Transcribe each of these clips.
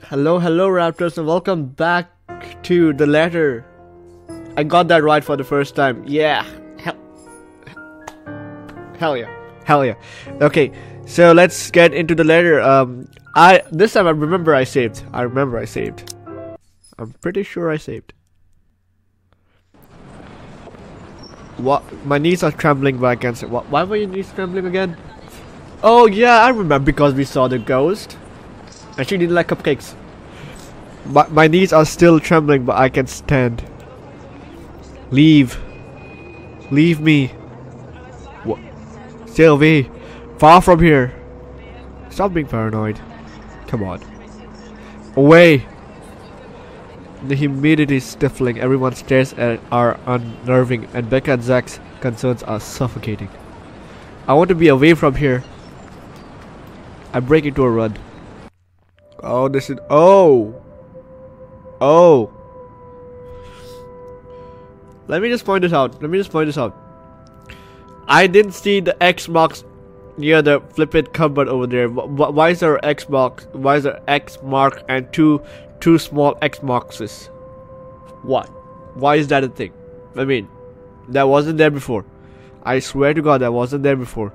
Hello, Raptors, and welcome back to the letter. I got that right for the first time. Yeah. Hell yeah. Okay, so let's get into the letter. This time I remember I saved. I'm pretty sure I saved. What? My knees are trembling, but I can't say. Why were your knees trembling again? Oh yeah, I remember, because we saw the ghost. And she didn't like cupcakes. My knees are still trembling, but I can stand. Leave me. What? Stay away. Far from here. Stop being paranoid. Come on. Away. The humidity is stifling. Everyone stares at are unnerving, and Becca and Zach's concerns are suffocating. I want to be away from here. I break into a run. Oh, this is... Oh! Let me just point this out. I didn't see the X marks near the flippant cupboard over there. Why is there X mark? Why is there X mark and two small X marks? What? Why is that a thing? I mean, that wasn't there before. I swear to God, that wasn't there before.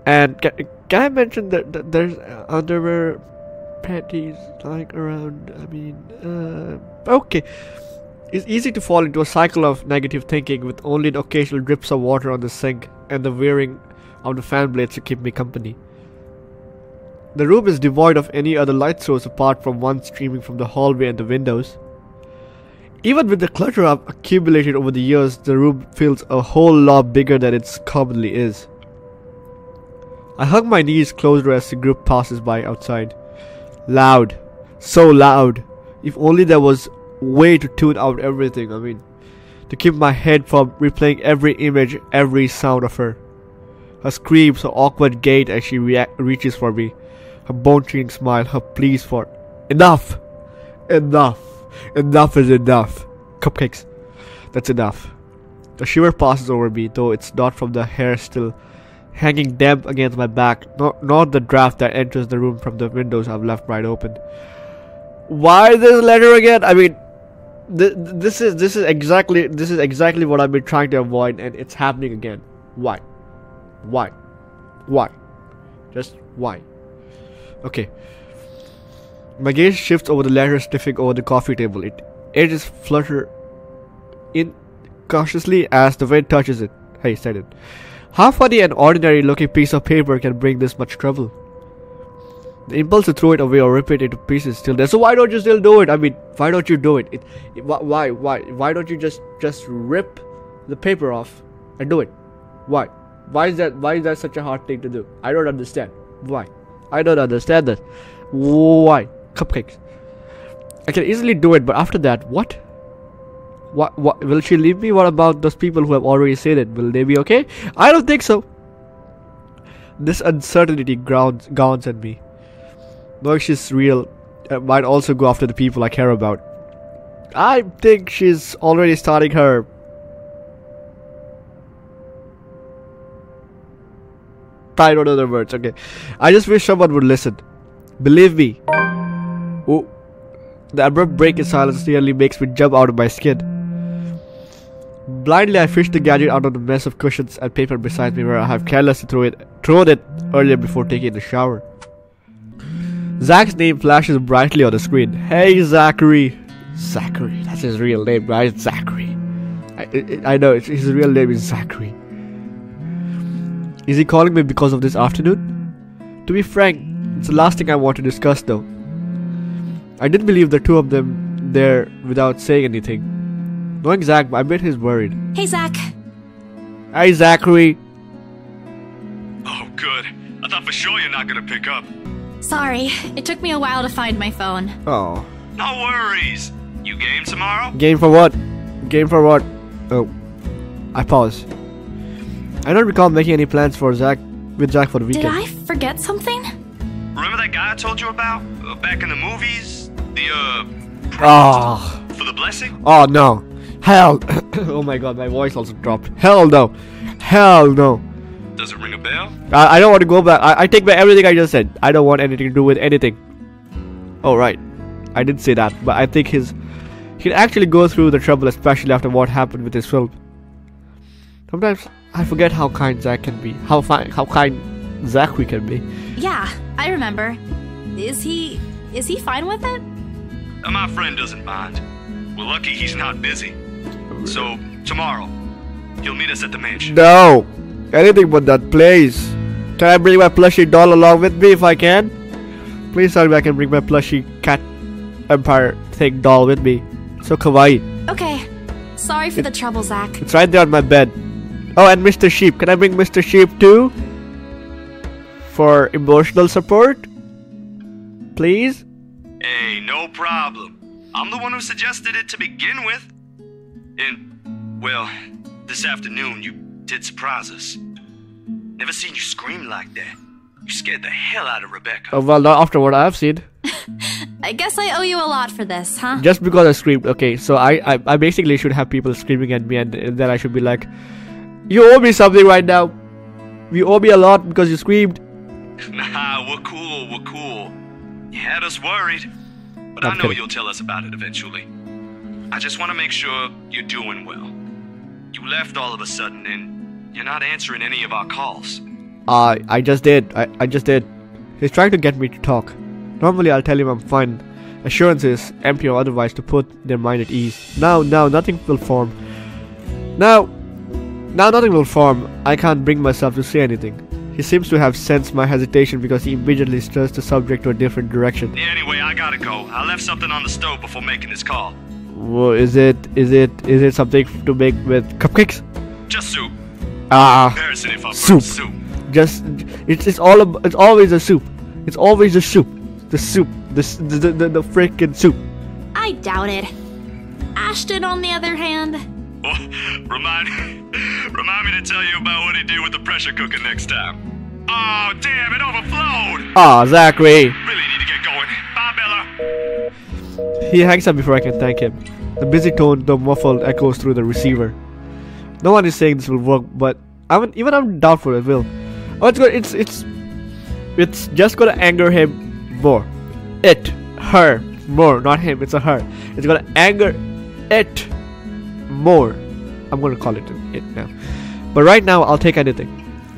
And can I mention that there's underwear, panties lying around? I mean, okay. It's easy to fall into a cycle of negative thinking, with only the occasional drips of water on the sink and the whirring of the fan blades to keep me company. The room is devoid of any other light source apart from one streaming from the hallway and the windows. Even with the clutter I've accumulated over the years, the room feels a whole lot bigger than it commonly is. I hug my knees closer as the group passes by outside. Loud. So loud. If only there was a way to tune out everything. I mean, to keep my head from replaying every image, every sound of her. Her screams, her awkward gait as she reaches for me. Her bone-chilling smile, her pleas for enough. Enough is enough. Cupcakes. That's enough. A shiver passes over me, though it's not from the hair still hanging damp against my back, not the draft that enters the room from the windows I've left wide open. Why this letter again? I mean, this is exactly what I've been trying to avoid, and it's happening again. Why? Just why? Okay. My gaze shifts over the letter sniffing over the coffee table. It is flutter incautiously as the wind touches it. Hey, said it. How funny an ordinary looking piece of paper can bring this much trouble. The impulse to throw it away or rip it into pieces is still there. So why don't you still do it? I mean, why don't you do it? Why don't you just rip the paper off and do it? Why? Why is that such a hard thing to do? I don't understand. Why? I don't understand that. Why? Cupcakes. I can easily do it, but after that, what? What will she leave me? What about those people who have already said it? Will they be okay? I don't think so. This uncertainty gawns at me. Knowing she's real, might also go after the people I care about. I think she's already starting her... I don't know the words, okay. I just wish someone would listen. Believe me. Oh, the abrupt break in silence nearly makes me jump out of my skin. Blindly I fish the gadget out of the mess of cushions and paper beside me where I have carelessly thrown it earlier before taking the shower. Zach's name flashes brightly on the screen. Hey Zachary. Zachary, that's his real name, right? Zachary. I know, his real name is Zachary. Is he calling me because of this afternoon? To be frank, it's the last thing I want to discuss though. I didn't believe the two of them there without saying anything. Knowing Zach, I bet he's worried. Hey, Zach. Hey, Zachary. Oh, good. I thought for sure you're not gonna pick up. Sorry, it took me a while to find my phone. Oh. No worries. You game tomorrow? Game for what? Oh. I pause. I don't recall making any plans with Zach for the weekend. Did I forget something? Remember that guy I told you about? Back in the movies? The, for the blessing? Oh, no. Hell. Oh my god, my voice also dropped. Hell no. Does it ring a bell? I don't want to go back. I take back everything I just said. I don't want anything to do with anything. Oh right, I didn't say that, but I think he'd actually go through the trouble, especially after what happened with his film. Sometimes I forget how kind Zach can be, how kind Zachary can be. Yeah, I remember. Is he fine with it? My friend doesn't mind. We're lucky he's not busy. So, tomorrow, he'll meet us at the mansion. No! Anything but that, please. Can I bring my plushie doll along with me if I can? Please tell me I can bring my plushie cat empire thing doll with me. So kawaii. Okay. Sorry for the trouble, Zach. It's right there on my bed. Oh, and Mr. Sheep. Can I bring Mr. Sheep too? For emotional support? Please? Hey, no problem. I'm the one who suggested it to begin with. And, well, this afternoon you did surprise us. Never seen you scream like that. You scared the hell out of Rebecca. Oh, well, not after what I've seen. I guess I owe you a lot for this, huh? Just because I screamed. Okay, so I basically should have people screaming at me, and then I should be like, you owe me something right now. You owe me a lot because you screamed. Nah, we're cool. You had us worried. But I'm I know kidding. you'll tell us about it eventually. I just want to make sure you're doing well. You left all of a sudden and you're not answering any of our calls. I just did. I just did. He's trying to get me to talk. Normally I'll tell him I'm fine. Assurances, empty or otherwise, to put their mind at ease. Now nothing will form. Now nothing will form. I can't bring myself to say anything. He seems to have sensed my hesitation because he immediately stirs the subject to a different direction. Yeah, anyway, I gotta go. I left something on the stove before making this call. Well, is it something to make with cupcakes? Just soup. Soup. Soup. Just it's always a soup. It's always a soup. The soup. The freaking soup. I doubt it. Ashton, on the other hand... Well, remind me to tell you about what he did with the pressure cooker next time. Oh, damn, it overflowed! Zachary. Really need to get going. Bye, Bella. He hangs up before I can thank him. The busy tone, though muffled, echoes through the receiver. No one is saying this will work, but I'm doubtful it will. Oh, it's just gonna anger him more. Her, more, not him. It's a her. It's gonna anger it more. I'm gonna call it it now. But right now, I'll take anything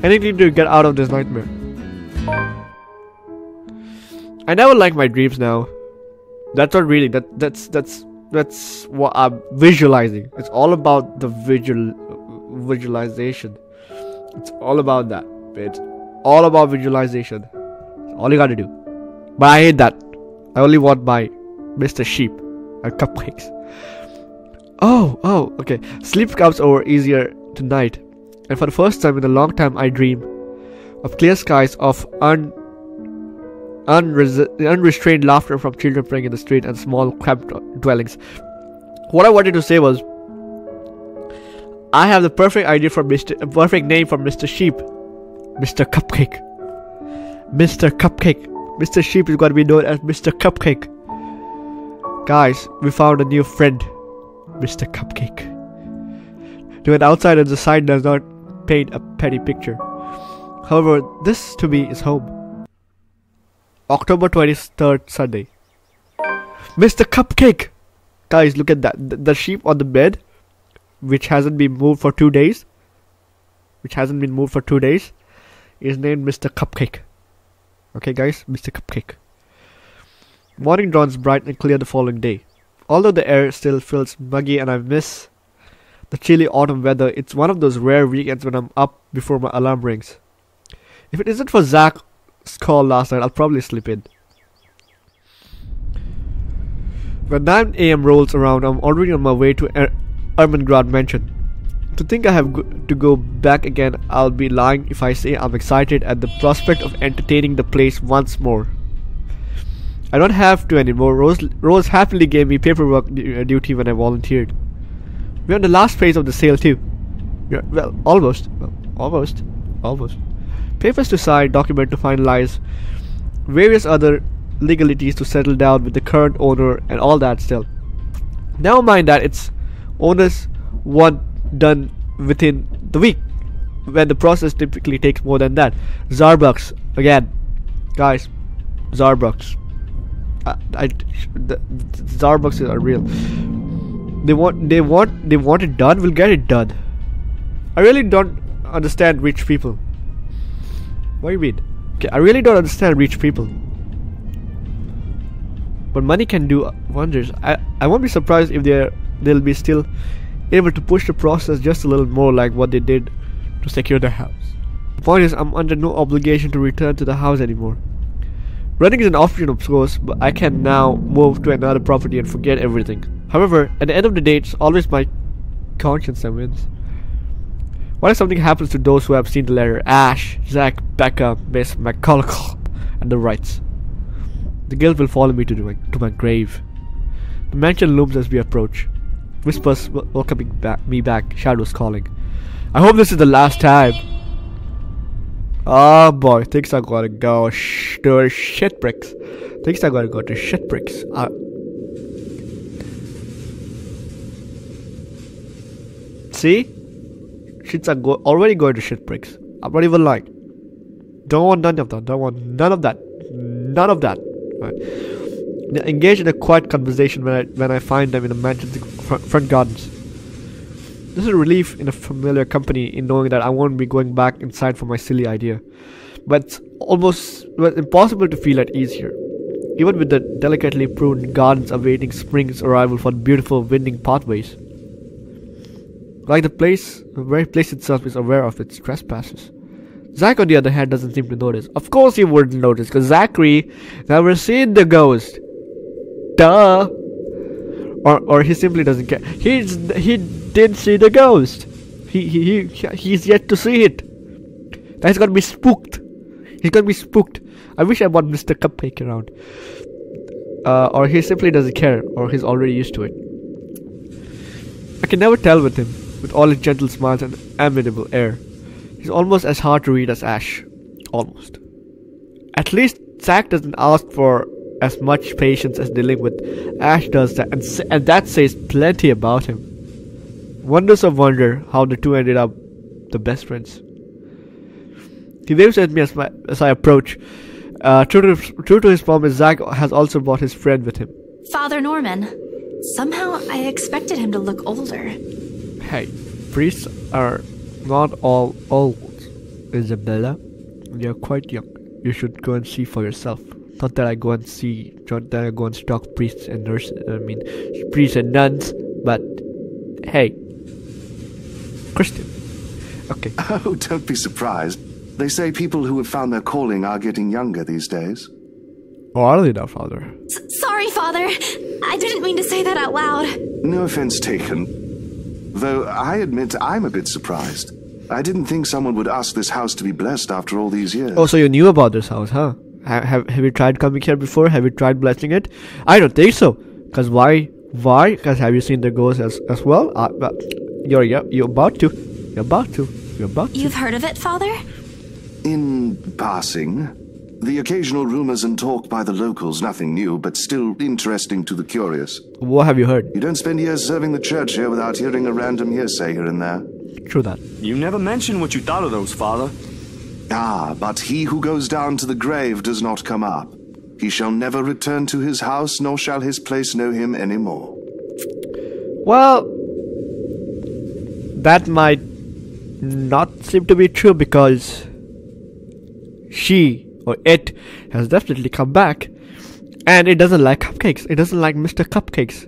to get out of this nightmare. I never like my dreams now. That's not really. That's what I'm visualizing. It's all about the visualization. It's all about that. It's all about visualization. That's all you gotta do. But I hate that. I only want my Mr. Sheep and cupcakes. Oh, okay. Sleep comes over easier tonight, and for the first time in a long time, I dream of clear skies, of unrestrained laughter from children playing in the street, and small cramped dwellings. What I wanted to say was, I have the perfect idea for perfect name for Mr. Sheep. Mr. Cupcake. Mr. Cupcake. Mr. Sheep is going to be known as Mr. Cupcake. Guys, we found a new friend. Mr. Cupcake. To an outsider, the sign does not paint a petty picture. However, this to me is home. October 23rd, Sunday. Mr. Cupcake! Guys, look at that. The sheep on the bed, which hasn't been moved for 2 days, is named Mr. Cupcake. Okay, guys, Mr. Cupcake. Morning dawns bright and clear the following day. Although the air still feels muggy and I miss the chilly autumn weather, it's one of those rare weekends when I'm up before my alarm rings. If it isn't for Zach's call last night, I'll probably sleep in. When 9 AM rolls around, I'm already on my way to Ermengrad Mansion. To think I have to go back again, I'll be lying if I say I'm excited at the prospect of entertaining the place once more. I don't have to anymore. Rose happily gave me paperwork duty when I volunteered. We're on the last phase of the sale too. Well, almost. Papers to sign, document to finalize, various other legalities to settle down with the current owner and all that still. Never mind that it's owners want done within the week, when the process typically takes more than that. Zarbucks again, guys. Zarbucks. the Starbucks are real. They want it done. We'll get it done. I really don't understand rich people. What do you mean? Okay, I really don't understand rich people. But money can do wonders. I won't be surprised if they'll be still able to push the process just a little more, like what they did to secure the house. The point is, I'm under no obligation to return to the house anymore. Renting is an option, of course, but I can now move to another property and forget everything. However, at the end of the day, it's always my conscience that wins. What if something happens to those who have seen the letter? Ash, Zach, Becca, Miss McCulloch, and the rights. The guilt will follow me to my grave. The mansion looms as we approach. Whispers welcoming me back, shadows calling. I hope this is the last time. Oh boy, things are gonna go to shit bricks. Things are gonna go to shit bricks. See? Shits are already going to shit bricks. I'm not even lying. Don't want none of that. Don't want none of that. None of that. Right. They engage in a quiet conversation when I find them in the mansion's front gardens. This is a relief in a familiar company in knowing that I won't be going back inside for my silly idea. But it's almost impossible to feel at ease here. Even with the delicately pruned gardens awaiting spring's arrival for beautiful winding pathways. Like the very place itself is aware of its trespasses. Zach, on the other hand, doesn't seem to notice. Of course he wouldn't notice, because Zachary never seen the ghost. Duh. Or he simply doesn't care. He didn't see the ghost. He's yet to see it. He's gonna be spooked. He's gonna be spooked. I wish I brought Mr. Cupcake around. Or he simply doesn't care, or he's already used to it. I can never tell with him, with all his gentle smiles and amiable air. He's almost as hard to read as Ash. Almost. At least Zach doesn't ask for as much patience as dealing with Ash does, that, and that says plenty about him. Wonders of wonder how the two ended up the best friends. He waves at me as I approach. True to his promise, Zach has also brought his friend with him. Father Norman. Somehow I expected him to look older. Hey, priests are not all old, Isabella. You're quite young. You should go and see for yourself. Not that I go and stalk priests and nurses. Priests and nuns. But hey, Christian. Okay. Oh, don't be surprised. They say people who have found their calling are getting younger these days. Oh, are they now, Father? Sorry, Father. I didn't mean to say that out loud. No offense taken. Though I admit I'm a bit surprised. I didn't think someone would ask this house to be blessed after all these years. Oh, so you knew about this house, huh? Have you tried coming here before? Have you tried blessing it? I don't think so. Cause why? Why? Cause have you seen the ghost as well? You're about to. You're about to. You've heard of it, Father? In passing, the occasional rumors and talk by the locals, nothing new, but still interesting to the curious. What have you heard? You don't spend years serving the church here without hearing a random hearsay here and there. True that. You never mentioned what you thought of those, Father. Ah, but he who goes down to the grave does not come up. He shall never return to his house, nor shall his place know him any more. Well, that might not seem to be true, because she or it has definitely come back, and it doesn't like cupcakes. It doesn't like Mr. Cupcakes.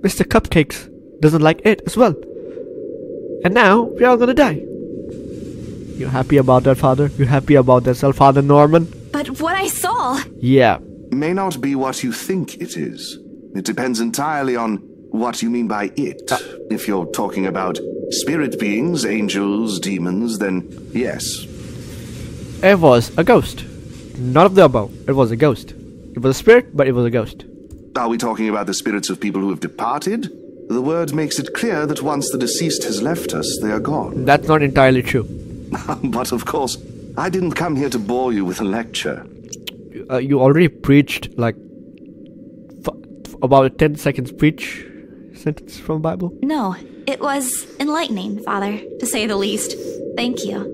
Mr. Cupcakes doesn't like it as well. And now we're all gonna die. You happy about that, Father? You happy about that, Father Norman? But what I saw... Yeah. May not be what you think it is. It depends entirely on what you mean by it. If you're talking about spirit beings, angels, demons, then yes. It was a ghost. None of the above. It was a ghost. It was a spirit, but it was a ghost. Are we talking about the spirits of people who have departed? The word makes it clear that once the deceased has left us, they are gone. That's not entirely true. But of course, I didn't come here to bore you with a lecture. You already preached like about a 10 seconds preach sentence from the Bible. No, it was enlightening, Father, to say the least. Thank you.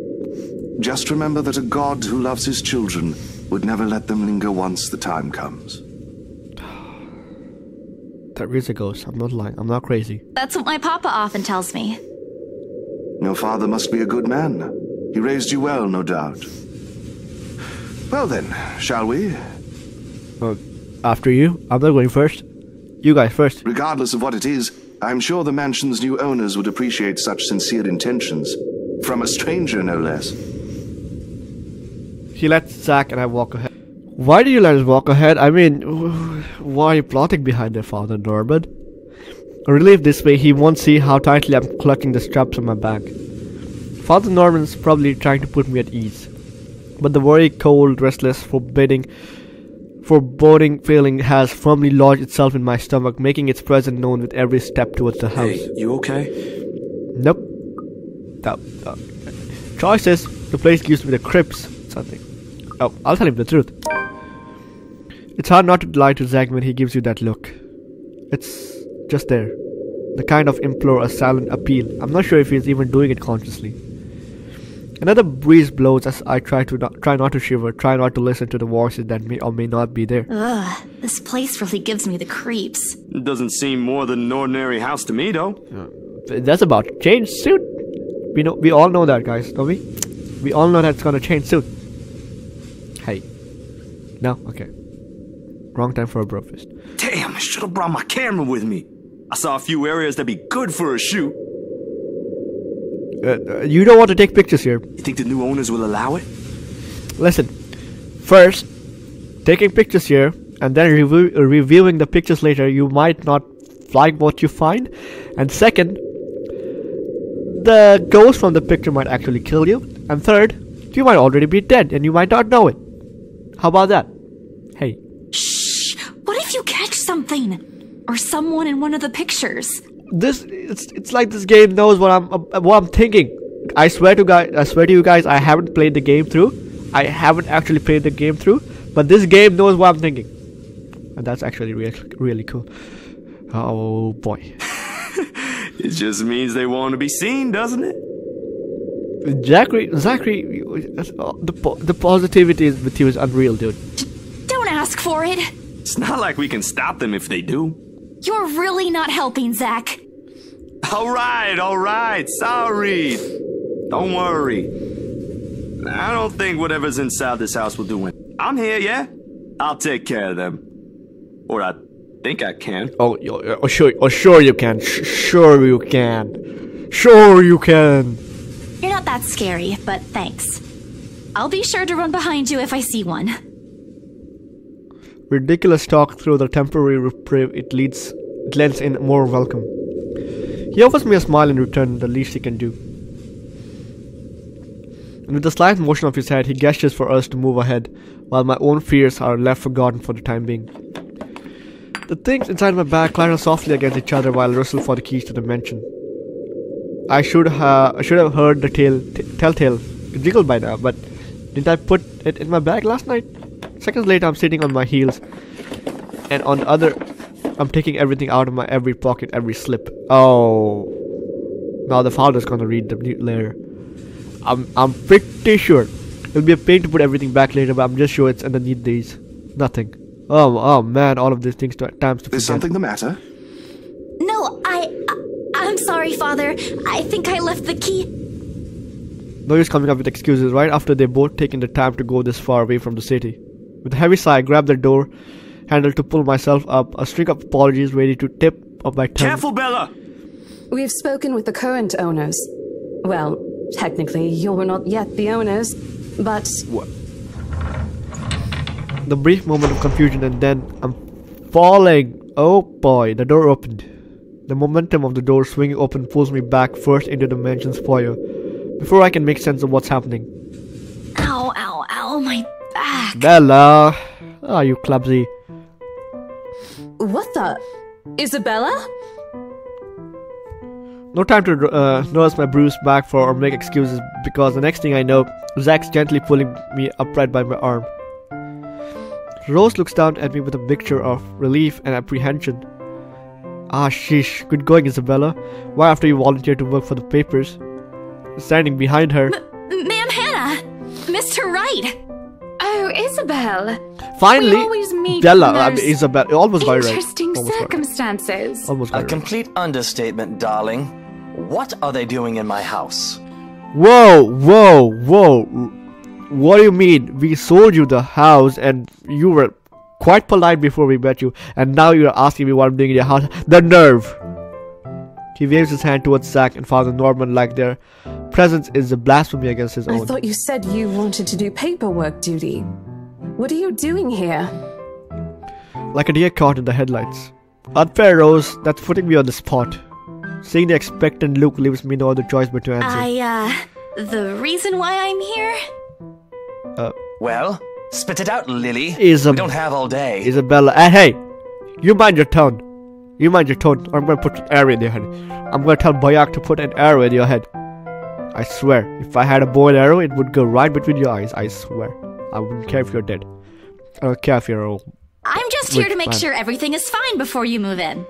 Just remember that a God who loves his children would never let them linger once the time comes. There is a ghost. I'm not lying. I'm not crazy. That's what my papa often tells me. Your father must be a good man. He raised you well, no doubt. Well then, shall we? After you? I'm not going first. You guys first. Regardless of what it is, I'm sure the mansion's new owners would appreciate such sincere intentions. From a stranger, no less. He lets Zach and I walk ahead. Why do you let us walk ahead? I mean, why are you plotting behind their father, Norman? Relieved this way, he won't see how tightly I'm clutching the straps on my back. Father Norman's probably trying to put me at ease. But the very cold, restless, foreboding feeling has firmly lodged itself in my stomach, making its presence known with every step towards the house. Hey, you okay? Nope. Choices. The place gives me the creeps. Something. Oh, I'll tell him the truth. It's hard not to lie to Zach when he gives you that look. It's just there. The kind of implore, a silent appeal. I'm not sure if he's even doing it consciously. Another breeze blows as I try not to shiver, try not to listen to the voices that may or may not be there. Ugh, this place really gives me the creeps. It doesn't seem more than an ordinary house to me, though. That's about to change soon. We all know that, guys, don't we? We all know that's gonna change soon. Hey. No? Okay. Wrong time for a bro fist. Damn, I should have brought my camera with me. I saw a few areas that'd be good for a shoot. You don't want to take pictures here. You think the new owners will allow it? Listen. First, taking pictures here and then reviewing the pictures later, you might not like what you find. And second, the ghost from the picture might actually kill you. And third, you might already be dead and you might not know it. How about that? Hey. Shh! What if you catch something? Or someone in one of the pictures? It's like this game knows what I'm thinking. I swear to you guys, I haven't played the game through. I haven't actually played the game through, but this game knows what I'm thinking. And that's actually really cool. Oh boy. It just means they want to be seen, doesn't it? Zachary, the positivity with you is unreal, dude. Don't ask for it. It's not like we can stop them if they do. You're really not helping, Zach. Alright, sorry. Don't worry. I don't think whatever's inside this house will do it. I'm here, yeah? I'll take care of them. Or I think I can. Sure you can. Sure you can. Sure you can. You're not that scary, but thanks. I'll be sure to run behind you if I see one. Ridiculous talk through the temporary reprieve it lends in more welcome. He offers me a smile in return, the least he can do. And with a slight motion of his head, he gestures for us to move ahead, while my own fears are left forgotten for the time being. The things inside my bag clatter softly against each other while I wrestle for the keys to the mansion. I should have heard the telltale jiggle by now, but didn't I put it in my bag last night? Seconds later, I'm sitting on my heels, and on the other, I'm taking everything out of my every pocket, every slip. Oh, now the father's gonna read the letter. I'm pretty sure it'll be a pain to put everything back later, but I'm just sure it's underneath these. Nothing. Oh man, all of these things times to forget. Is something the matter? No, I'm sorry, Father. I think I left the key. No use coming up with excuses right after they both taken the time to go this far away from the city. With a heavy sigh, I grabbed the door handle to pull myself up, a string of apologies ready to tip of my tongue. Careful, Bella! We've spoken with the current owners. Well, technically, you're not yet the owners, but... What? The brief moment of confusion and then I'm falling. Oh boy, the door opened. The momentum of the door swinging open pulls me back first into the mansion's foyer, before I can make sense of what's happening. Ow, my back. Bella! Ah, you clumsy. What the? Isabella? No time to nurse my bruised back or make excuses, because the next thing I know, Zach's gently pulling me upright by my arm. Rose looks down at me with a mixture of relief and apprehension. Ah, sheesh. Good going, Isabella. Why after you volunteered to work for the papers? Standing behind her. Ma'am Hannah! Mr. Wright! Oh, Isabel. Finally, we always meet Bella. Isabel. Almost got it right. Interesting circumstances? Almost got A it right. complete understatement, darling. What are they doing in my house? Whoa, whoa, whoa. What do you mean? We sold you the house and you were quite polite before we met you, and now you're asking me what I'm doing in your house? The nerve! He waves his hand towards Zack and Father Norman like their presence is a blasphemy against his I own. thought you said you wanted to do paperwork duty. What are you doing here? Like a deer caught in the headlights. Unfair, Rose. That's putting me on the spot. Seeing the expectant look leaves me no other choice but to answer. The reason why I'm here? Well, spit it out, Lily. We don't have all day. Isabella. Hey! You mind your tone. You mind your tone, or I'm gonna put an arrow in your head. I'm gonna tell Boyak to put an arrow in your head. I swear, if I had a bow and arrow, it would go right between your eyes. I swear. I wouldn't care if you're dead. I don't care if you're old. I'm just here to make man. sure everything is fine before you move in.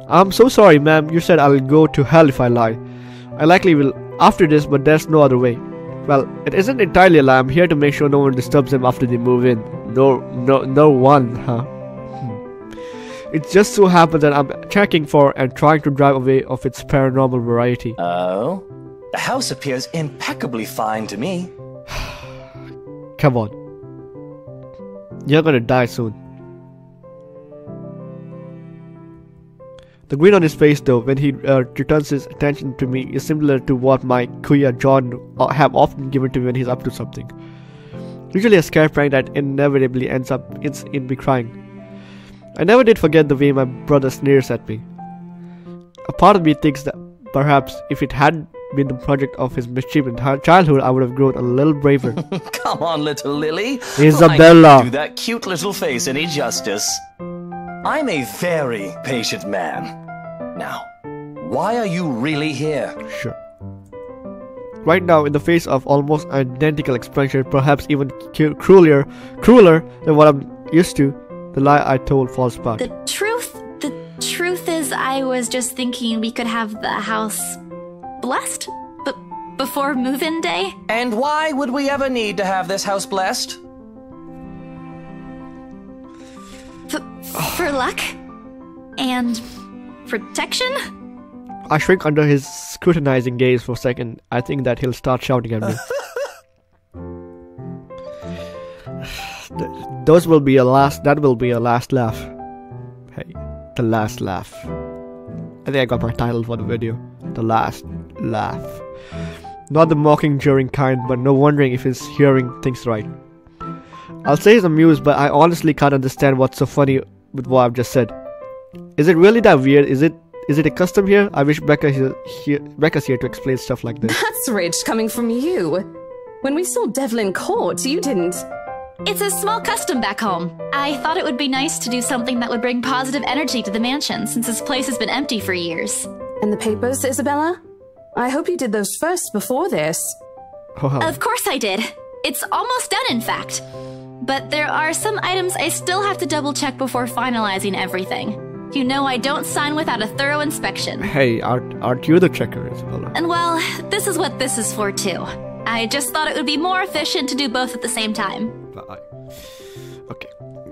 I'm so sorry, ma'am. You said I'll go to hell if I lie. I likely will after this, but there's no other way. Well, it isn't entirely a lie. I'm here to make sure no one disturbs them after they move in. No one, huh? It just so happens that I'm checking for and trying to drive away of its paranormal variety. Oh? The house appears impeccably fine to me. Come on. You're gonna die soon. The grin on his face, though, when he returns his attention to me is similar to what my Kuya John have often given to me when he's up to something. Usually a scare prank that inevitably ends in me crying. I never did forget the way my brother sneers at me. A part of me thinks that perhaps if it hadn't been the project of his mischief in childhood, I would have grown a little braver. Come on, little Lily. Isabella. I do that cute little face any justice. I'm a very patient man. Now, why are you really here? Sure. Right now, in the face of almost identical expression, perhaps even crueler than what I'm used to, the lie I told falls apart. The truth is, I was just thinking we could have the house blessed, but before move-in day. And why would we ever need to have this house blessed? For luck and protection. I shrink under his scrutinizing gaze for a second. I think that he'll start shouting at me. That will be a last laugh. Hey, the last laugh. I think I got my title for the video. The last laugh. Not the mocking, jeering kind, but no wondering if he's hearing things right. I'll say he's amused, but I honestly can't understand what's so funny with what I've just said. Is it really that weird? Is it a custom here? I wish Becca's here to explain stuff like this. That's rich coming from you. When we saw Devlin Court, you didn't... It's a small custom back home. I thought it would be nice to do something that would bring positive energy to the mansion, since this place has been empty for years. And the papers, Isabella? I hope you did those first before this. Oh. Of course I did. It's almost done, in fact. But there are some items I still have to double-check before finalizing everything. You know I don't sign without a thorough inspection. Hey, aren't you the checker, Isabella? And well, this is what this is for, too. I just thought it would be more efficient to do both at the same time. My eye.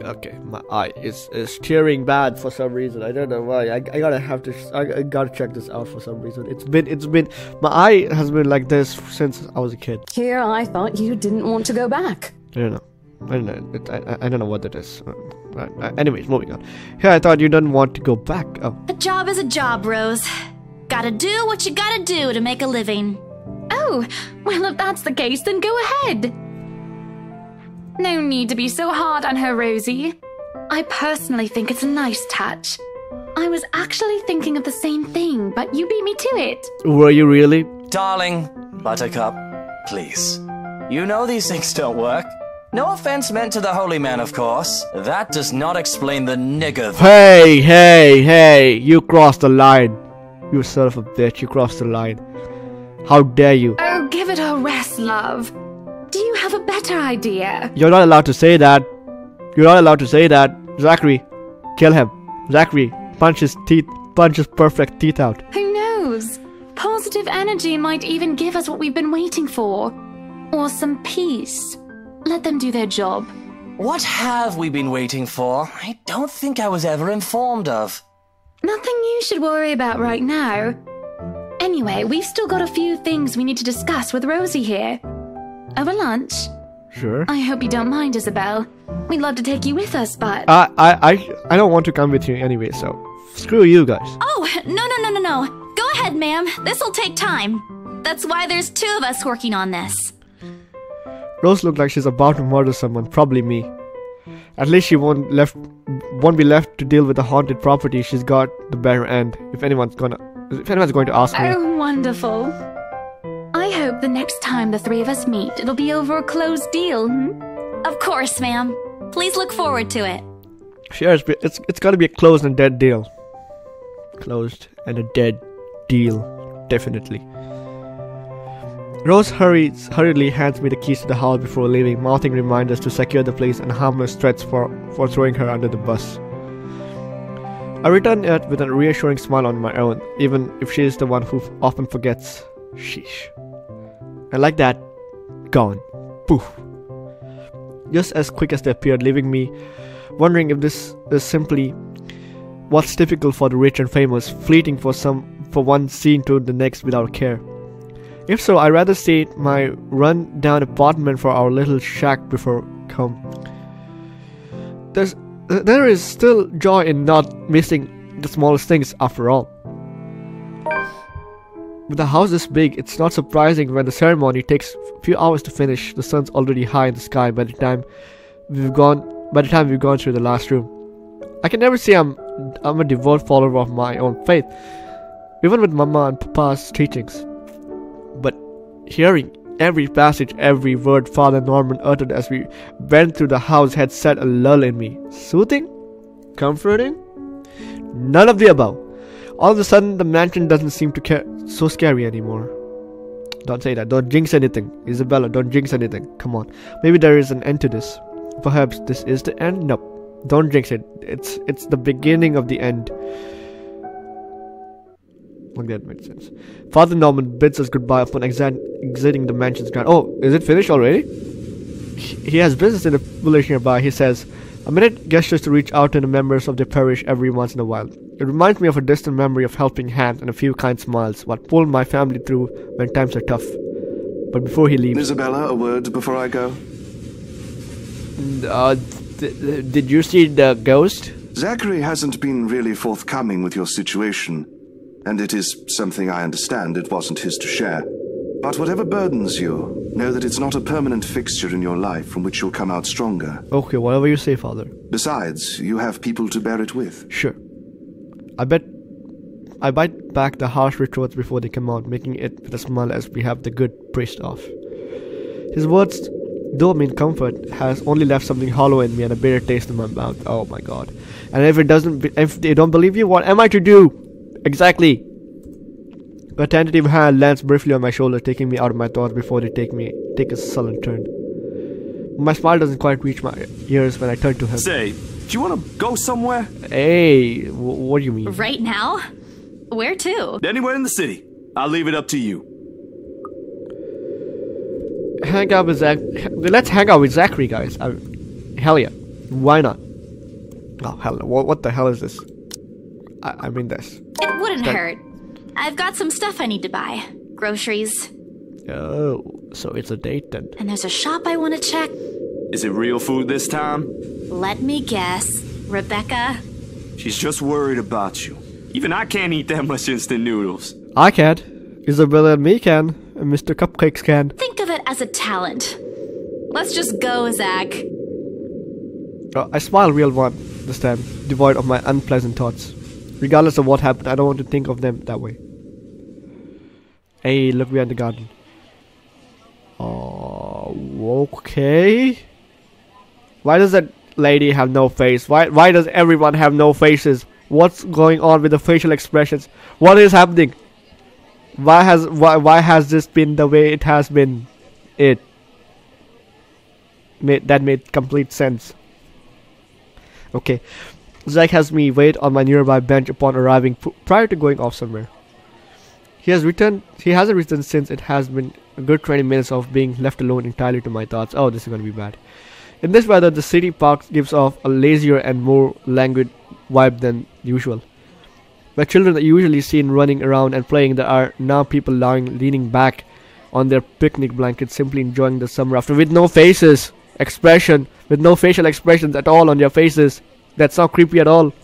Okay. My eye is tearing bad for some reason. I don't know why. I gotta check this out for some reason. It's been. My eye has been like this since I was a kid. Here, I thought you didn't want to go back. I don't know what that is. Anyways, moving on. Here, I thought you didn't want to go back. Oh. A job is a job, Rose. Gotta do what you gotta do to make a living. Oh, well, if that's the case, then go ahead. No need to be so hard on her, Rosie. I personally think it's a nice touch. I was actually thinking of the same thing, but you beat me to it. Were you really? Darling, Buttercup, please. You know these things don't work. No offense meant to the holy man, of course. That does not explain the nigger. Hey, you crossed the line. You son of a bitch, you crossed the line. How dare you? Oh, give it a rest, love. Do you have a better idea? You're not allowed to say that. Zachary, kill him. Zachary, punch his perfect teeth out. Who knows? Positive energy might even give us what we've been waiting for. Or some peace. Let them do their job. What have we been waiting for? I don't think I was ever informed of. Nothing you should worry about right now. Anyway, we've still got a few things we need to discuss with Rosie here. Over lunch? Sure. I hope you don't mind, Isabel. We'd love to take you with us, but... I don't want to come with you anyway, so screw you guys. Oh, no. Go ahead, ma'am. This'll take time. That's why there's 2 of us working on this. Rose looked like she's about to murder someone, probably me. At least she won't be left to deal with the haunted property. She's got the better end. If anyone's going to ask me. Oh, wonderful. I hope the next time the 3 of us meet, it'll be over a closed deal, Of course, ma'am. Please look forward to it. Sure, it's got to be a closed and dead deal. Closed and a dead deal, definitely. Rose hurriedly hands me the keys to the house before leaving, mouthing reminders to secure the place and harmless threats for throwing her under the bus. I return it with a reassuring smile on my own, even if she is the one who often forgets. Sheesh. And like that, gone. Poof. Just as quick as they appeared, leaving me wondering if this is simply what's typical for the rich and famous, fleeting for one scene to the next without care. If so, I'd rather stay at my run-down apartment for our little shack before home. There is still joy in not missing the smallest things after all. With the house this big, it's not surprising when the ceremony takes a few hours to finish. The sun's already high in the sky by the time we've gone through the last room. I can never say I'm a devout follower of my own faith, even with Mama and Papa's teachings. But hearing every passage, every word Father Norman uttered as we went through the house had set a lull in me. Soothing? Comforting? None of the above. All of a sudden, the mansion doesn't seem so scary anymore. Don't say that. Don't jinx anything. Isabella, don't jinx anything. Come on. Maybe there is an end to this. Perhaps this is the end? Nope. Don't jinx it. It's the beginning of the end. Like that made sense. Father Norman bids us goodbye upon exiting the mansion's ground. Oh, is it finished already? He has business in the village nearby. He says, a minute gestures to reach out to the members of the parish every once in a while. It reminds me of a distant memory of helping hands and a few kind smiles, what pulled my family through when times are tough. But before he leaves... Isabella, a word before I go? Did you see the ghost? Zachary hasn't been really forthcoming with your situation, and it is something I understand it wasn't his to share. But whatever burdens you, know that it's not a permanent fixture in your life from which you'll come out stronger. Okay, whatever you say, Father. Besides, you have people to bear it with. Sure. I bite back the harsh retorts before they come out, making it with a smile as we have the good priest off. His words, though mean comfort, has only left something hollow in me and a bitter taste in my mouth. Oh my god. And if they don't believe you, what am I to do? Exactly. A tentative hand lands briefly on my shoulder, taking me out of my thoughts before they take a sullen turn. My smile doesn't quite reach my ears when I turn to him. Say, do you want to go somewhere? Hey, what do you mean? Right now? Where to? Anywhere in the city. I'll leave it up to you. Hang out with Let's hang out with Zachary, guys. Hell yeah. Why not? Oh, hell no. What the hell is this? I mean this. It wouldn't hurt. I've got some stuff I need to buy. Groceries. Oh, so it's a date then. And there's a shop I want to check. Is it real food this time? Let me guess. Rebecca? She's just worried about you. Even I can't eat that much instant noodles. I can't. Isabella and me can. And Mr. Cupcakes can. Think of it as a talent. Let's just go, Zach. I smile real one this time, devoid of my unpleasant thoughts. Regardless of what happened, I don't want to think of them that way. Hey, look, we're in the garden. Oh, okay. Why does that lady have no face? Why does everyone have no faces? What's going on with the facial expressions? What is happening? Why has this been the way it has been? That made complete sense. Okay. Zach has me wait on my nearby bench upon arriving prior to going off somewhere. He hasn't returned since it has been a good 20 minutes of being left alone entirely to my thoughts. Oh, this is gonna be bad. In this weather, the city park gives off a lazier and more languid vibe than usual. Where children are usually seen running around and playing, there are now people leaning back on their picnic blankets, simply enjoying the summer afternoon with no facial expressions at all on their faces. That's not creepy at all.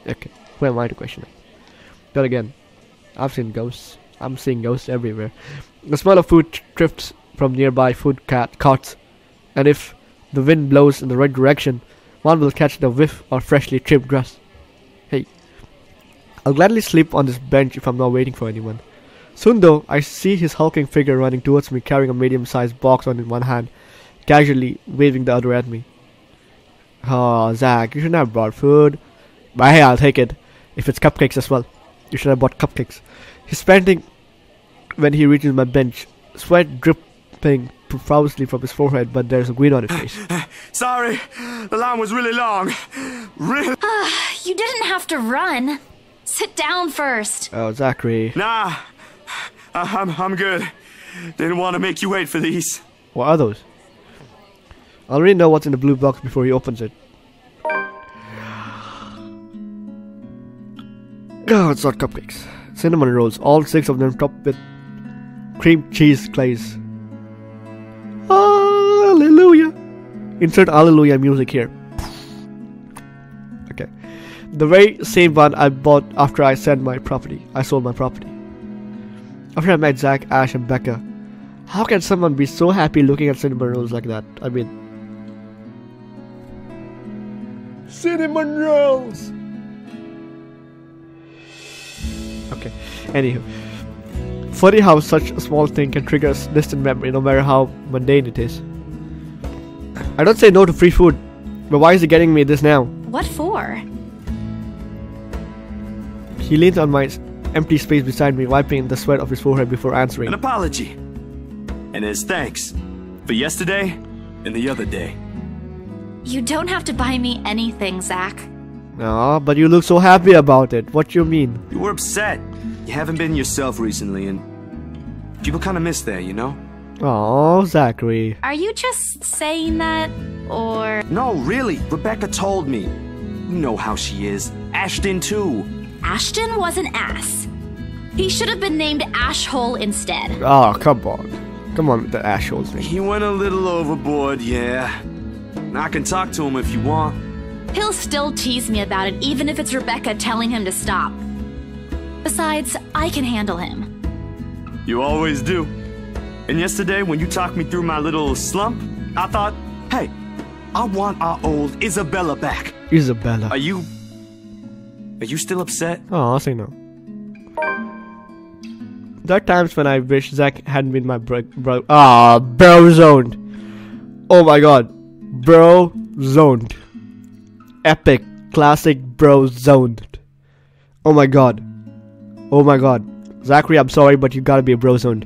Okay, who am I to question it? But again, I've seen ghosts. I'm seeing ghosts everywhere. The smell of food drifts from nearby food carts, and if the wind blows in the right direction, one will catch the whiff of freshly trimmed grass. Hey, I'll gladly sleep on this bench if I'm not waiting for anyone. Soon though, I see his hulking figure running towards me, carrying a medium-sized box in one hand, casually waving the other at me. Oh, Zach, you shouldn't have brought food. But hey, I'll take it. If it's cupcakes as well. You should have bought cupcakes. He's panting when he reaches my bench, sweat dripping profusely from his forehead, but there's a grin on his face. Sorry, the line was really long. Really? You didn't have to run. Sit down first. Oh, Zachary. Nah, I'm good. Didn't want to make you wait for these. What are those? I already know what's in the blue box before he opens it. Oh, it's not cupcakes. Cinnamon rolls, all 6 of them topped with cream cheese glaze. Hallelujah! Insert hallelujah music here. Okay. The very same one I bought after I sold my property. After I met Zach, Ash, and Becca. How can someone be so happy looking at cinnamon rolls like that? I mean... cinnamon rolls! Okay, anywho. Funny how such a small thing can trigger a distant memory, no matter how mundane it is. I don't say no to free food, but why is he getting me this now? What for? He leans on my empty space beside me, wiping the sweat off his forehead before answering. An apology. And as thanks for yesterday and the other day. You don't have to buy me anything, Zach. Aw, but you look so happy about it. What you mean? You were upset. You haven't been yourself recently, and people kind of miss that, you know? Oh, Zachary. Are you just saying that, or... No, really. Rebecca told me. You know how she is. Ashton, too. Ashton was an ass. He should have been named Ashhole instead. Oh, come on. Come on with the Ashhole thing. He went a little overboard, yeah. I can talk to him if you want. He'll still tease me about it, even if it's Rebecca telling him to stop. Besides, I can handle him. You always do. And yesterday, when you talked me through my little slump, I thought, hey, I want our old Isabella back. Isabella. Are you still upset? Oh, I'll say no. There are times when I wish Zach hadn't been my bro zoned. Oh my god. Bro zoned. Epic. Classic bro zoned. Oh my god. Oh my god. Zachary, I'm sorry, but you gotta be a bro zoned.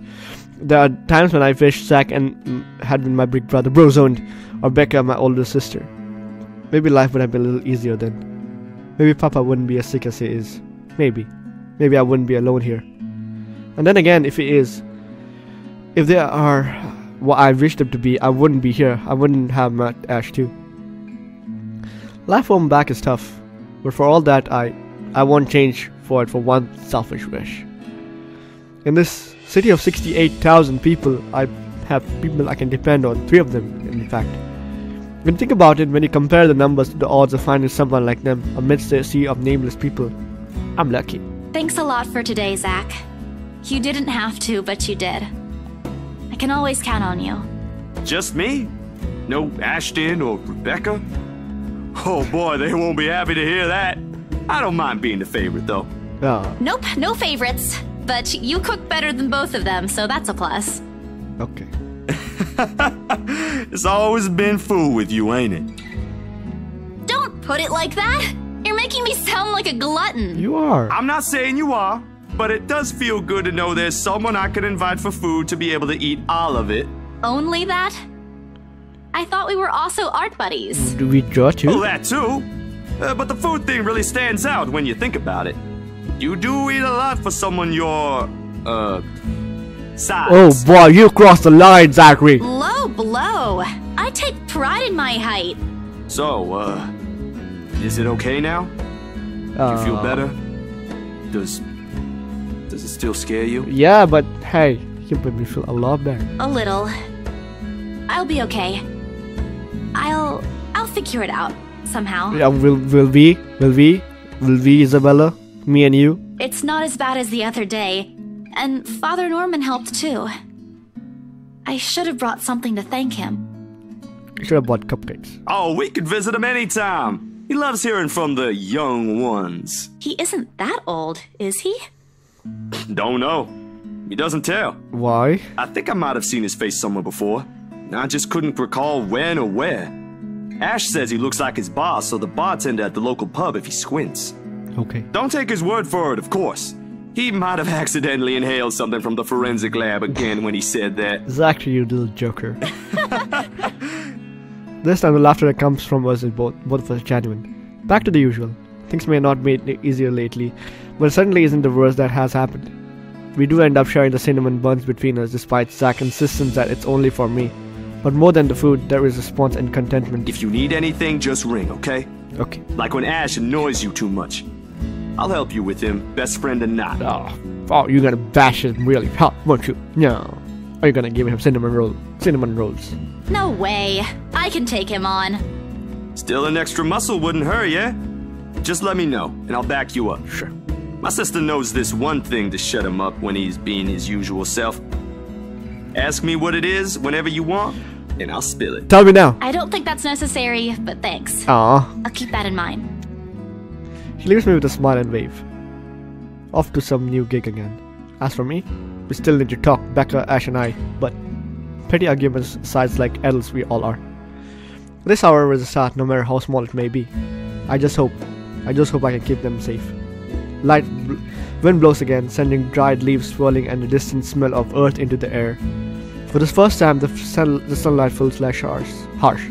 There are times when I wish Zach had been my big brother, bro zoned, or Becca, my older sister. Maybe life would have been a little easier then. Maybe Papa wouldn't be as sick as he is. Maybe. Maybe I wouldn't be alone here. And then again, if he is, if they are what I wish them to be, I wouldn't be here. I wouldn't have met Ash too. Life home back is tough, but for all that, I won't change for it for one selfish wish. In this city of 68,000 people, I have people I can depend on, 3 of them, in fact. When you think about it, when you compare the numbers to the odds of finding someone like them amidst a sea of nameless people, I'm lucky. Thanks a lot for today, Zach. You didn't have to, but you did. I can always count on you. Just me? No Ashton or Rebecca? Oh boy, they won't be happy to hear that. I don't mind being the favorite, though. Oh. Nope, no favorites. But you cook better than both of them, so that's a plus. Okay. It's always been food with you, ain't it? Don't put it like that! You're making me sound like a glutton. You are. I'm not saying you are, but it does feel good to know there's someone I could invite for food to be able to eat all of it. Only that? I thought we were also art buddies. Do we draw too? Oh, that too. But the food thing really stands out when you think about it. You do eat a lot for someone your, size. Oh boy, you crossed the line, Zachary. Low blow. I I take pride in my height. So, is it okay now? Do you feel better? Does it still scare you? Yeah, but hey, you made me feel a lot better. A little. I'll be okay. I'll figure it out somehow. Yeah, will we, Isabella? Me and you? It's not as bad as the other day, and Father Norman helped too. I should have brought something to thank him. You should have bought cupcakes. Oh, we could visit him anytime. He loves hearing from the young ones. He isn't that old, is he? Don't know. He doesn't tell. Why? I think I might have seen his face somewhere before. I just couldn't recall when or where. Ash says he looks like his boss, or the bartender at the local pub if he squints. Okay. Don't take his word for it, of course. He might have accidentally inhaled something from the forensic lab again when he said that. Exactly, you little joker. This time the laughter that comes from us is both of us genuine. Back to the usual. Things may not made it easier lately, but it certainly isn't the worst that has happened. We do end up sharing the cinnamon buns between us despite Zach's insistence that it's only for me. But more than the food, there is response and contentment. If you need anything, just ring, okay? Okay. Like when Ash annoys you too much. I'll help you with him, best friend or not. Oh, you're gonna bash him really hard, won't you? No. Are you gonna give him cinnamon rolls? No way. I can take him on. Still an extra muscle wouldn't hurt, yeah? Just let me know, and I'll back you up. Sure. My sister knows this one thing to shut him up when he's being his usual self. Ask me what it is whenever you want, and I'll spill it. Tell me now. I don't think that's necessary, but thanks. Aww. I'll keep that in mind. She leaves me with a smile and wave. Off to some new gig again. As for me, we still need to talk, Becca, Ash and I, but petty arguments sides like adults we all are. This, however, is a start, no matter how small it may be. I just hope I can keep them safe. Wind blows again, sending dried leaves swirling and the distant smell of earth into the air. For the first time, the sunlight feels less harsh.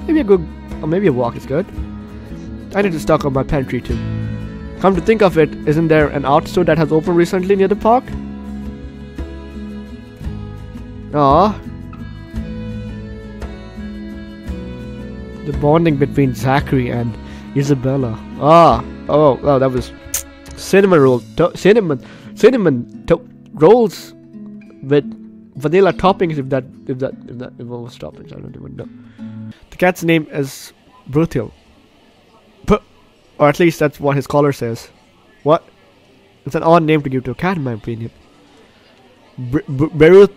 Maybe a walk is good. I need to stock up my pantry too. Come to think of it, isn't there an art store that has opened recently near the park? Aww. The bonding between Zachary and Isabella. Oh, that was cinnamon rolls with vanilla toppings. If it was toppings, I don't even know. The cat's name is Brutal. Or at least that's what his collar says. What? It's an odd name to give to a cat, in my opinion. Beruthiel,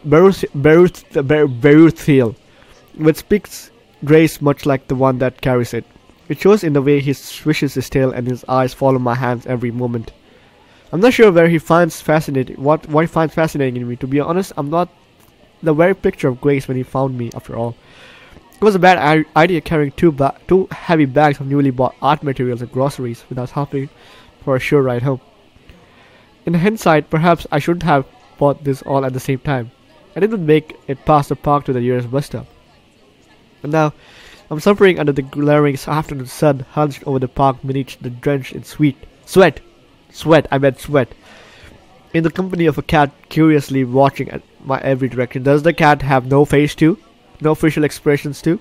which speaks grace much like the one that carries it. It shows in the way he swishes his tail and his eyes follow my hands every moment. I'm not sure what he finds fascinating in me. To be honest, I'm not the very picture of grace when he found me, after all. It was a bad idea carrying two heavy bags of newly bought art materials and groceries without stopping for a sure ride home. In hindsight, perhaps I shouldn't have bought this all at the same time. I didn't make it past the park to the nearest bus stop. And now, I'm suffering under the glaring afternoon sun hunched over the park beneath the drenched in sweat. In the company of a cat curiously watching at my every direction. Does the cat have no face too? No facial expressions too?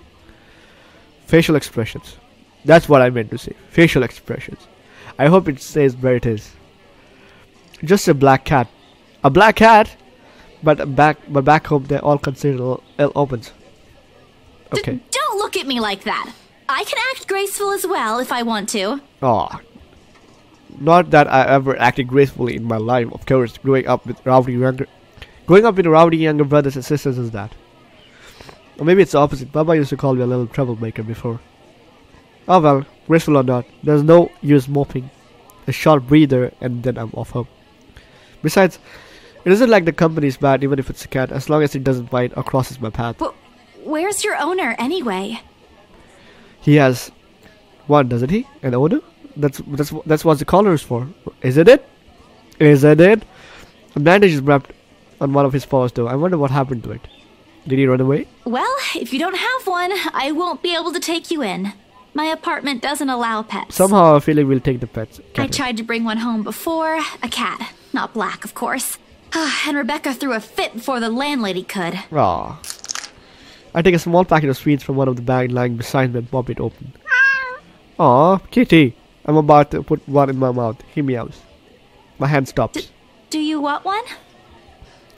Facial expressions. That's what I meant to say. Facial expressions. I hope it stays where it is. Just a black cat. A black cat? But back home they're all considered opens. Okay. Don't look at me like that. I can act graceful as well if I want to. Aw. Not that I ever acted gracefully in my life, of course. Growing up with rowdy younger brothers and sisters is that. Or maybe it's the opposite. Baba used to call me a little troublemaker before. Oh well, graceful or not, there's no use moping. A short breather and then I'm off home. Besides, it isn't like the company's bad even if it's a cat, as long as it doesn't bite or crosses my path. But where's your owner anyway? He has one, doesn't he? An owner? That's what the collar is for. Isn't it? A bandage is wrapped on one of his paws though. I wonder what happened to it. Did he run away? Well, if you don't have one, I won't be able to take you in. My apartment doesn't allow pets. Somehow I feel like we'll take the pets. I tried to bring one home before. A cat. Not black, of course. And Rebecca threw a fit before the landlady could. Aw. I take a small packet of sweets from one of the bags lying beside me and pop it open. Aw, kitty. I'm about to put one in my mouth. He meows. My hand stops. Do you want one?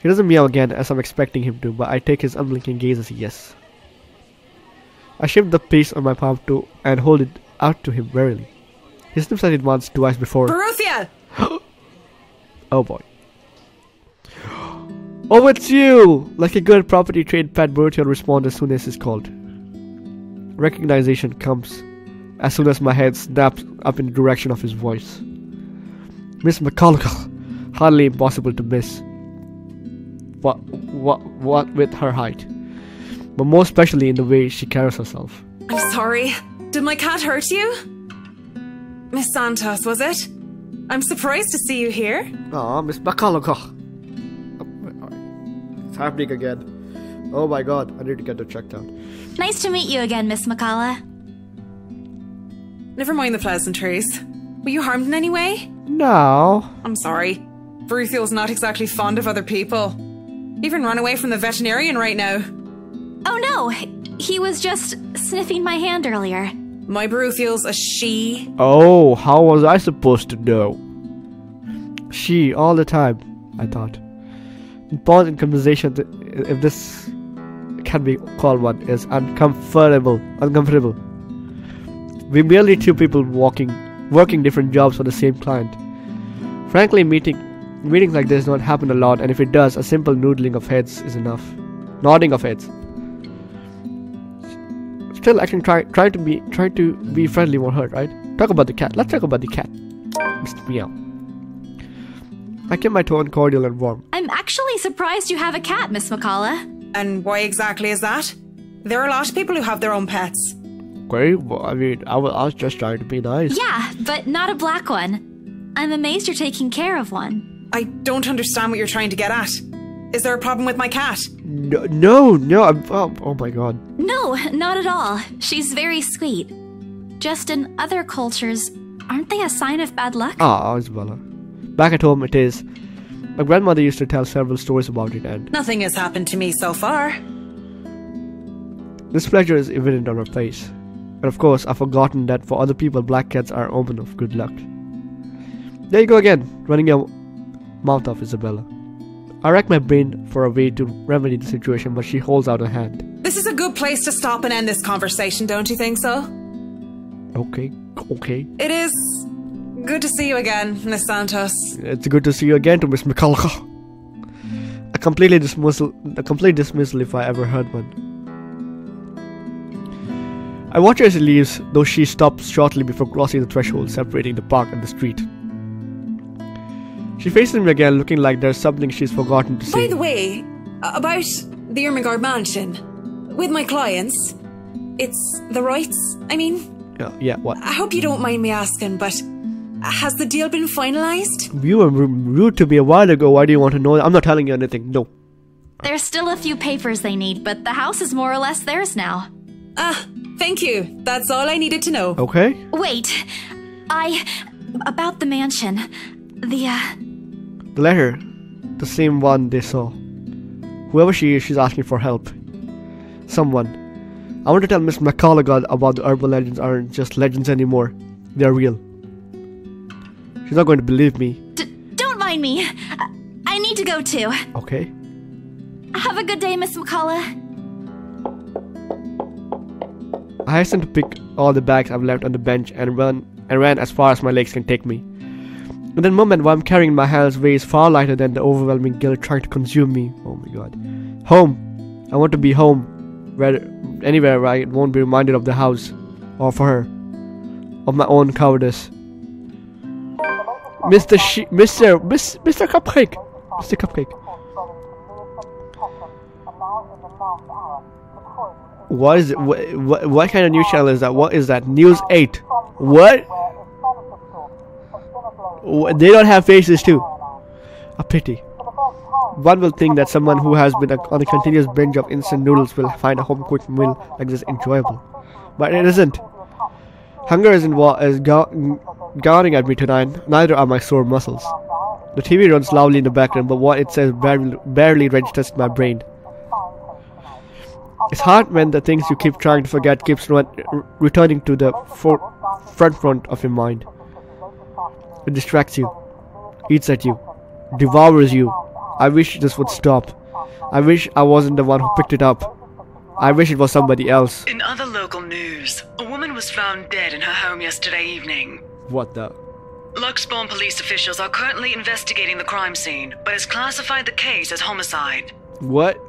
He doesn't meow again as I'm expecting him to, but I take his unblinking gaze as a yes. I shift the piece on my palm and hold it out to him warily. He sniffs at it once, twice before. Baruthia! Oh boy. Oh, it's you! Like a good property trade pet, Bertie will respond as soon as he's called. Recognition comes as soon as my head snaps up in the direction of his voice. Miss McCullough, hardly impossible to miss. What with her height, but more especially in the way she carries herself. I'm sorry. Did my cat hurt you? Miss Santos, was it? I'm surprised to see you here. Aw, Miss McCullough. It's happening again. Oh my god, I need to get her checked out. Nice to meet you again, Miss McCullough. Never mind the pleasantries. Were you harmed in any way? No. I'm sorry. Baruthiel's not exactly fond of other people. Even run away from the veterinarian right now. Oh no, he was just sniffing my hand earlier. My Baruthiel's a she. Oh, how was I supposed to know? She, all the time, I thought. Pause in conversation, if this can be called one, is uncomfortable. We're merely two people working different jobs for the same client. Frankly, meetings like this don't happen a lot, and if it does, a simple noodling of heads is enough. Nodding of heads. Still, I can try to be friendly with her, right? Talk about the cat. Let's talk about the cat. Mr. Meow. I keep my tone cordial and warm. I'm actually surprised you have a cat, Miss McCullough. And why exactly is that? There are a lot of people who have their own pets. Okay, well, I mean, I was just trying to be nice. Yeah, but not a black one. I'm amazed you're taking care of one. I don't understand what you're trying to get at. Is there a problem with my cat? No, oh my god. No, not at all. She's very sweet. Just in other cultures, aren't they a sign of bad luck? Ah, Isabella. Back at home it is. My grandmother used to tell several stories about it, and nothing has happened to me so far. displeasure is evident on her face. And of course, I've forgotten that for other people, black cats are omen of good luck. There you go again, running your mouth off, Isabella. I rack my brain for a way to remedy the situation, but she holds out her hand. This is a good place to stop and end this conversation, don't you think so? Okay. It is good to see you again, Miss Santos. It's good to see you again, to Miss McCullough. A complete dismissal if I ever heard one. I watch her as she leaves, though she stops shortly before crossing the threshold separating the park and the street. She faces me again, looking like there's something she's forgotten to say. By the way, about the Ermengarde mansion, with my clients, it's the rights, I mean? Yeah, what? I hope you don't mind me asking, but has the deal been finalized? You were rude to me a while ago, why do you want to know? I'm not telling you anything, no. There's still a few papers they need, but the house is more or less theirs now. Thank you. That's all I needed to know. Okay. Wait, about the mansion, The letter, the same one they saw. Whoever she is, she's asking for help. Someone. I want to tell Miss McCullough about the urban legends aren't just legends anymore. They're real. She's not going to believe me. Don't mind me. I need to go too. Okay. Have a good day, Miss McCullough. I hasten to pick all the bags I've left on the bench and ran as far as my legs can take me. In that moment, what I'm carrying in my hands weighs far lighter than the overwhelming guilt trying to consume me. Oh my god. Home. I want to be home. Anywhere where I won't be reminded of the house. Or for her. Of my own cowardice. Mr. Cupcake. Mr. Cupcake. What is it? What kind of news channel is that? What is that? News 8. What? They don't have faces too. A pity. One will think that someone who has been on a continuous binge of instant noodles will find a home-cooked meal like this enjoyable. But it isn't. Hunger is guarding at me tonight, neither are my sore muscles. The TV runs loudly in the background, but what it says barely registers my brain. It's hard when the things you keep trying to forget keeps returning to the front of your mind. It distracts you, eats at you, devours you. I wish this would stop. I wish I wasn't the one who picked it up. I wish it was somebody else. In other local news, a woman was found dead in her home yesterday evening. What the? Luxbourne police officials are currently investigating the crime scene, but has classified the case as homicide. What?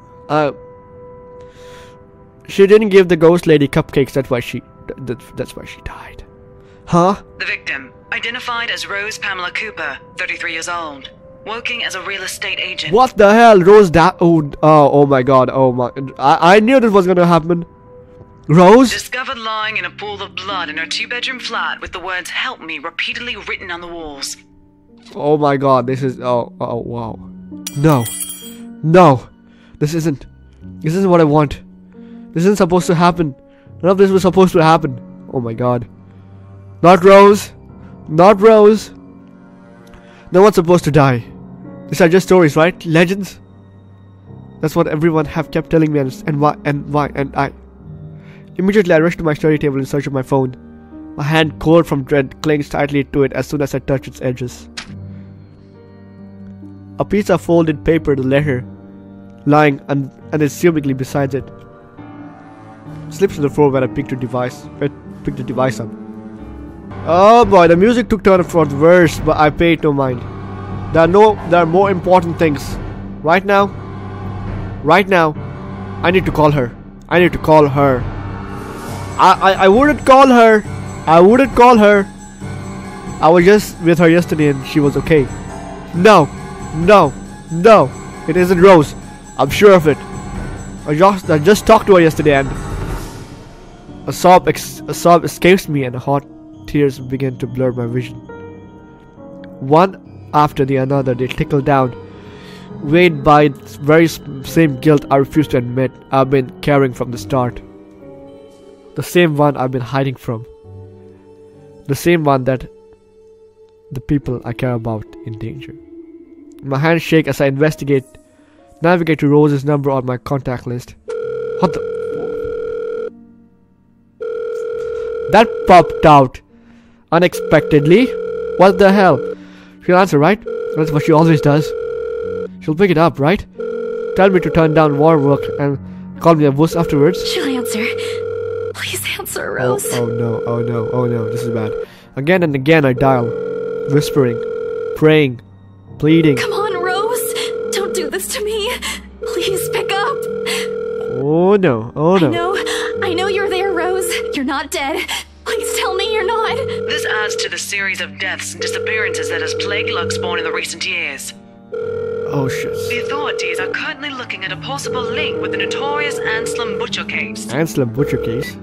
She didn't give the ghost lady cupcakes. That's why she died. Huh? The victim, identified as Rose Pamela Cooper, 33 years old, working as a real estate agent. What the hell? Rose oh my god. Oh my. I knew this was gonna happen. Rose? Discovered lying in a pool of blood in her 2-bedroom flat with the words "Help me" repeatedly written on the walls. Oh my god, this is oh wow. No. This isn't what I want. This isn't supposed to happen. None of this was supposed to happen. Oh my god. Not Rose. Not Rose. No one's supposed to die. These are just stories, right? Legends? That's what everyone have kept telling me, and I immediately I rushed to my study table in search of my phone. My hand, cold from dread, clings tightly to it as soon as I touch its edges. A piece of folded paper, the letter, lying unassumingly beside it, slips to the floor when I pick the device up. Oh boy, the music took turn for the worse, but I paid no mind. There are more important things. Right now, I need to call her. I wouldn't call her. I was just with her yesterday and she was okay. No. It isn't Rose. I'm sure of it. I just talked to her yesterday and a sob escapes me and hot tears begin to blur my vision. One after the another, they trickle down, weighed by the very same guilt I refuse to admit I've been carrying from the start. The same one I've been hiding from. The same one that the people I care about in danger. My hands shake as I navigate to Rose's number on my contact list. What the? That popped out unexpectedly. What the hell? She'll answer, right? That's what she always does. She'll pick it up, right? Tell me to turn down war work and call me a wuss afterwards. She'll answer. Please answer, Rose. Oh no, this is bad. Again and again I dial, whispering, praying, pleading. Come on, Rose! Don't do this to me! Please pick up! Oh no. I know you're there, Rose. You're not dead. Please tell me you're not. This adds to the series of deaths and disappearances that has plagued Luxbourne in the recent years. Oh shit. The authorities are currently looking at a possible link with the notorious Anslem butcher case. Anslem butcher case?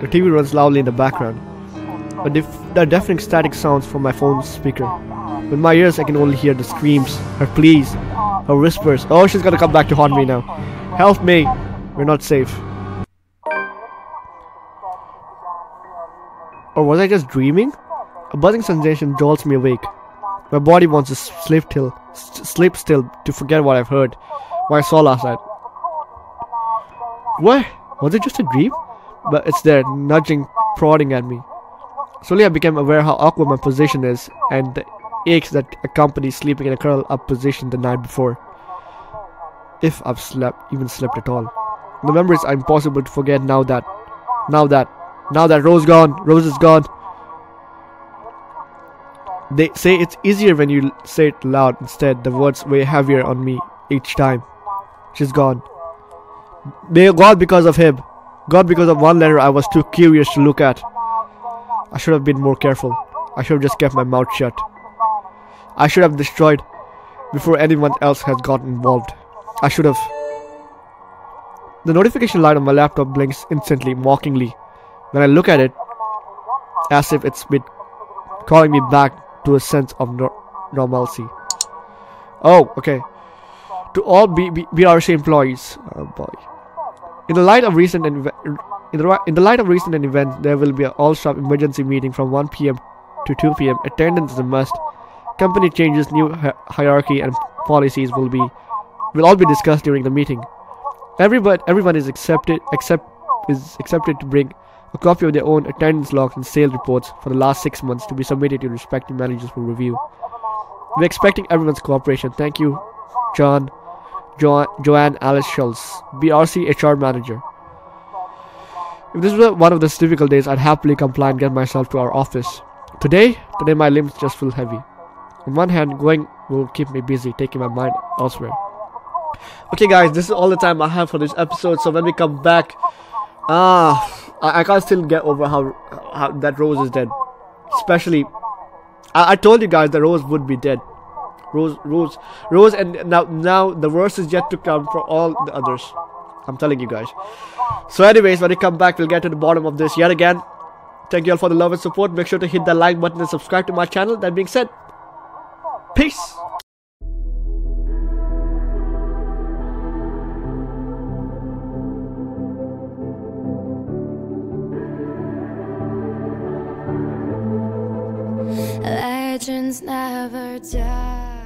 The TV runs loudly in the background. The deafening static sounds from my phone's speaker. With my ears I can only hear the screams, her pleas, her whispers. Oh, she's gonna come back to haunt me now. Help me. We're not safe. Or was I just dreaming? A buzzing sensation jolts me awake. My body wants to sleep still to forget what I've heard, what I saw last night. What? Was it just a dream? But it's there, nudging, prodding at me. Slowly I became aware how awkward my position is, and the aches that accompany sleeping in a curled-up position the night before. If I've even slept at all. The memories are impossible to forget now that Rose is gone. They say it's easier when you say it loud. Instead, the words weigh heavier on me each time. She's gone. God because of him. God because of one letter I was too curious to look at. I should have been more careful. I should have just kept my mouth shut. I should have destroyed before anyone else has gotten involved. I should have. The notification light on my laptop blinks instantly, mockingly. When I look at it, as if it's been calling me back to a sense of normalcy. Oh, okay. To all BRC employees. Oh boy. In the light of recent events, there will be an all-staff emergency meeting from 1 p.m. to 2 p.m. Attendance is a must. Company changes, new hierarchy and policies will all be discussed during the meeting. Everyone is accepted to bring a copy of their own attendance logs and sales reports for the last 6 months to be submitted to respective managers for review. We're expecting everyone's cooperation. Thank you, Joanne Alice Schultz, BRC HR manager. If this were one of those difficult days, I'd happily comply and get myself to our office. Today my limbs just feel heavy. On one hand, going will keep me busy, taking my mind elsewhere. Okay guys, this is all the time I have for this episode, so when we come back, I can't still get over how that Rose is dead. Especially, I told you guys that Rose would be dead. Rose, and now the worst is yet to come for all the others. I'm telling you guys. So anyways, when we come back, we'll get to the bottom of this yet again. Thank you all for the love and support. Make sure to hit that like button and subscribe to my channel. That being said, peace. Legends never die.